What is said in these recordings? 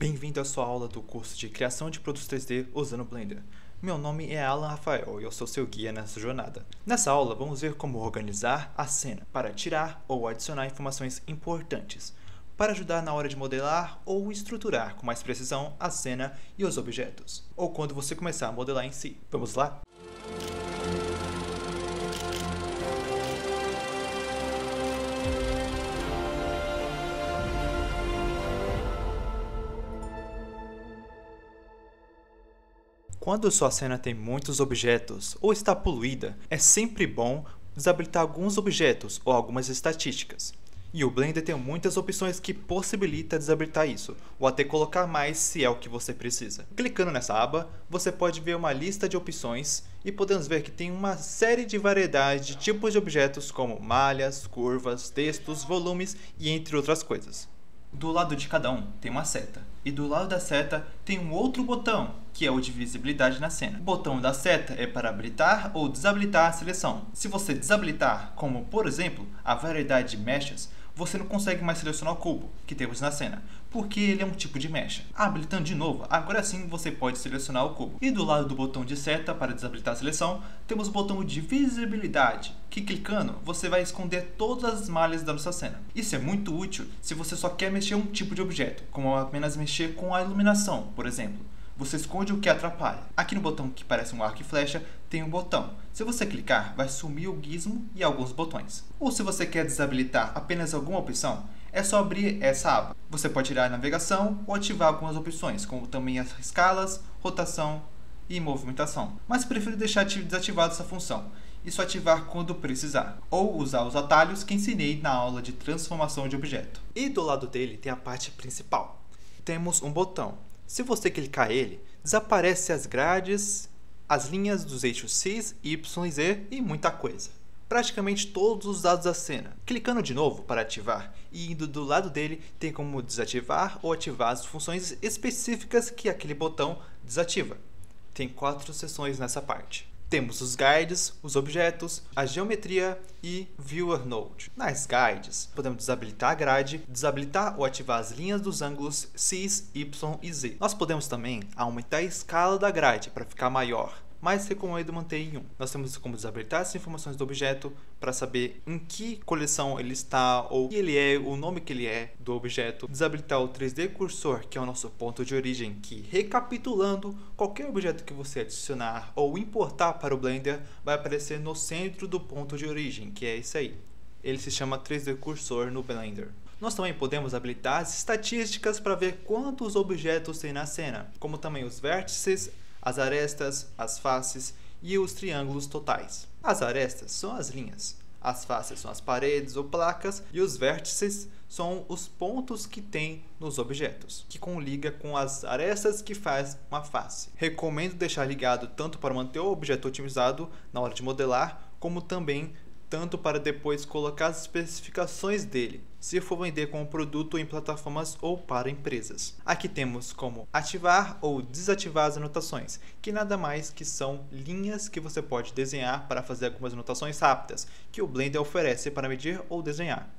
Bem-vindo à sua aula do curso de Criação de Produtos 3D usando o Blender. Meu nome é Alan Rafael e eu sou seu guia nessa jornada. Nessa aula vamos ver como organizar a cena para tirar ou adicionar informações importantes, para ajudar na hora de modelar ou estruturar com mais precisão a cena e os objetos, ou quando você começar a modelar em si. Vamos lá? Quando sua cena tem muitos objetos ou está poluída, é sempre bom desabilitar alguns objetos ou algumas estatísticas. E o Blender tem muitas opções que possibilitam desabilitar isso, ou até colocar mais se é o que você precisa. Clicando nessa aba, você pode ver uma lista de opções e podemos ver que tem uma série de variedades de tipos de objetos como malhas, curvas, textos, volumes e entre outras coisas. Do lado de cada um tem uma seta, e do lado da seta tem um outro botão, que é o de visibilidade na cena. O botão da seta é para habilitar ou desabilitar a seleção. Se você desabilitar, como por exemplo, a variedade de mechas, você não consegue mais selecionar o cubo que temos na cena, porque ele é um tipo de mecha. Habilitando de novo, agora sim você pode selecionar o cubo. E do lado do botão de seta para desabilitar a seleção, temos o botão de visibilidade, que clicando você vai esconder todas as malhas da nossa cena. Isso é muito útil se você só quer mexer um tipo de objeto, como apenas mexer com a iluminação, por exemplo. Você esconde o que atrapalha. Aqui no botão que parece um arco e flecha, tem um botão. Se você clicar, vai sumir o gizmo e alguns botões. Ou se você quer desabilitar apenas alguma opção, é só abrir essa aba. Você pode tirar a navegação ou ativar algumas opções, como também as escalas, rotação e movimentação. Mas prefiro deixar desativada essa função e só ativar quando precisar. Ou usar os atalhos que ensinei na aula de transformação de objeto. E do lado dele tem a parte principal. Temos um botão. Se você clicar ele, desaparece as grades, as linhas dos eixos X, Y e Z e muita coisa. Praticamente todos os dados da cena. Clicando de novo para ativar e indo do lado dele, tem como desativar ou ativar as funções específicas que aquele botão desativa. Tem 4 seções nessa parte. Temos os guides, os objetos, a geometria e Viewer Node. Nas guides, podemos desabilitar a grade, desabilitar ou ativar as linhas dos ângulos X, Y e Z. Nós podemos também aumentar a escala da grade para ficar maior, mas recomendo manter em 1. Nós temos como desabilitar as informações do objeto para saber em que coleção ele está ou o que ele é, o nome que ele é do objeto. Desabilitar o 3D Cursor, que é o nosso ponto de origem, que recapitulando, qualquer objeto que você adicionar ou importar para o Blender vai aparecer no centro do ponto de origem, que é esse aí. Ele se chama 3D Cursor no Blender. Nós também podemos habilitar as estatísticas para ver quantos objetos tem na cena, como também os vértices, as arestas, as faces e os triângulos totais. As arestas são as linhas, as faces são as paredes ou placas e os vértices são os pontos que tem nos objetos, que conliga com as arestas que faz uma face. Recomendo deixar ligado tanto para manter o objeto otimizado na hora de modelar, como também tanto para depois colocar as especificações dele, se for vender como produto em plataformas ou para empresas. Aqui temos como ativar ou desativar as anotações, que nada mais que são linhas que você pode desenhar para fazer algumas anotações rápidas, que o Blender oferece para medir ou desenhar.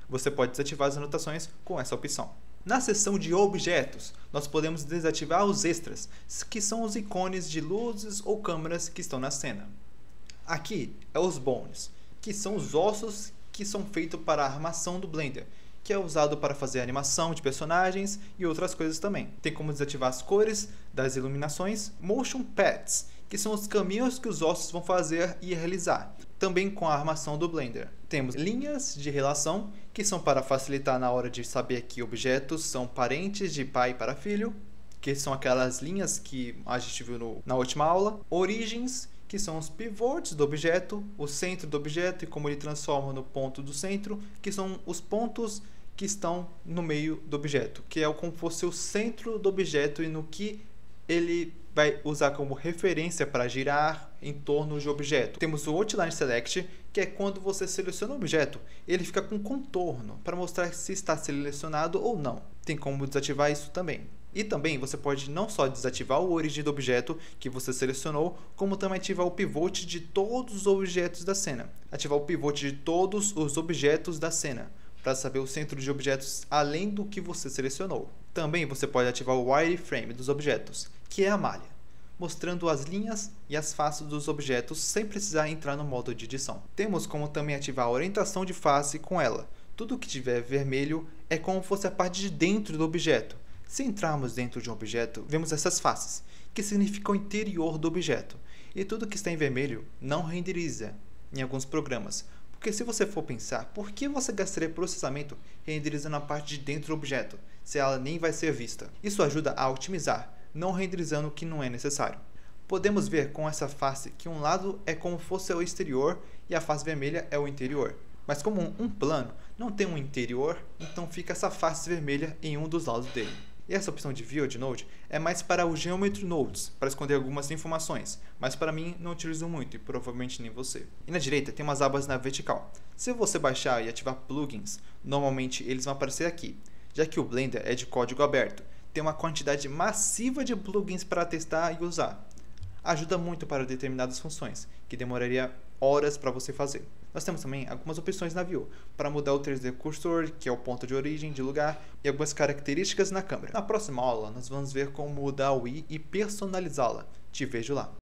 Você pode desativar as anotações com essa opção. Na seção de objetos, nós podemos desativar os extras, que são os ícones de luzes ou câmeras que estão na cena. Aqui é os bones, que são os ossos que são feitos para a armação do Blender, que é usado para fazer animação de personagens e outras coisas também. Tem como desativar as cores das iluminações, motion paths, que são os caminhos que os ossos vão fazer e realizar, também com a armação do Blender. Temos linhas de relação, que são para facilitar na hora de saber que objetos são parentes de pai para filho, que são aquelas linhas que a gente viu na última aula. Origens, que são os pivots do objeto, o centro do objeto e como ele transforma no ponto do centro, que são os pontos que estão no meio do objeto, que é como se fosse o centro do objeto e no que ele vai usar como referência para girar em torno de objeto. Temos o Outline Select, que é quando você seleciona o objeto, ele fica com contorno para mostrar se está selecionado ou não. Tem como desativar isso também. E também você pode não só desativar o origem do objeto que você selecionou, como também ativar o pivote de todos os objetos da cena. Ativar o pivote de todos os objetos da cena, para saber o centro de objetos além do que você selecionou. Também você pode ativar o wireframe dos objetos, que é a malha, mostrando as linhas e as faces dos objetos sem precisar entrar no modo de edição. Temos como também ativar a orientação de face com ela. Tudo que tiver vermelho é como se fosse a parte de dentro do objeto. Se entrarmos dentro de um objeto, vemos essas faces, que significam o interior do objeto. E tudo que está em vermelho não renderiza em alguns programas. Porque se você for pensar, por que você gastaria processamento renderizando a parte de dentro do objeto, se ela nem vai ser vista? Isso ajuda a otimizar, não renderizando o que não é necessário. Podemos ver com essa face que um lado é como se fosse o exterior e a face vermelha é o interior. Mas como um plano não tem um interior, então fica essa face vermelha em um dos lados dele. E essa opção de Viewed Node é mais para o Geometry Nodes, para esconder algumas informações, mas para mim não utilizo muito e provavelmente nem você. E na direita tem umas abas na vertical. Se você baixar e ativar plugins, normalmente eles vão aparecer aqui, já que o Blender é de código aberto. Tem uma quantidade massiva de plugins para testar e usar. Ajuda muito para determinadas funções, que demoraria horas para você fazer. Nós temos também algumas opções na View, para mudar o 3D Cursor, que é o ponto de origem, de lugar, e algumas características na câmera. Na próxima aula, nós vamos ver como mudar o i e personalizá-la. Te vejo lá.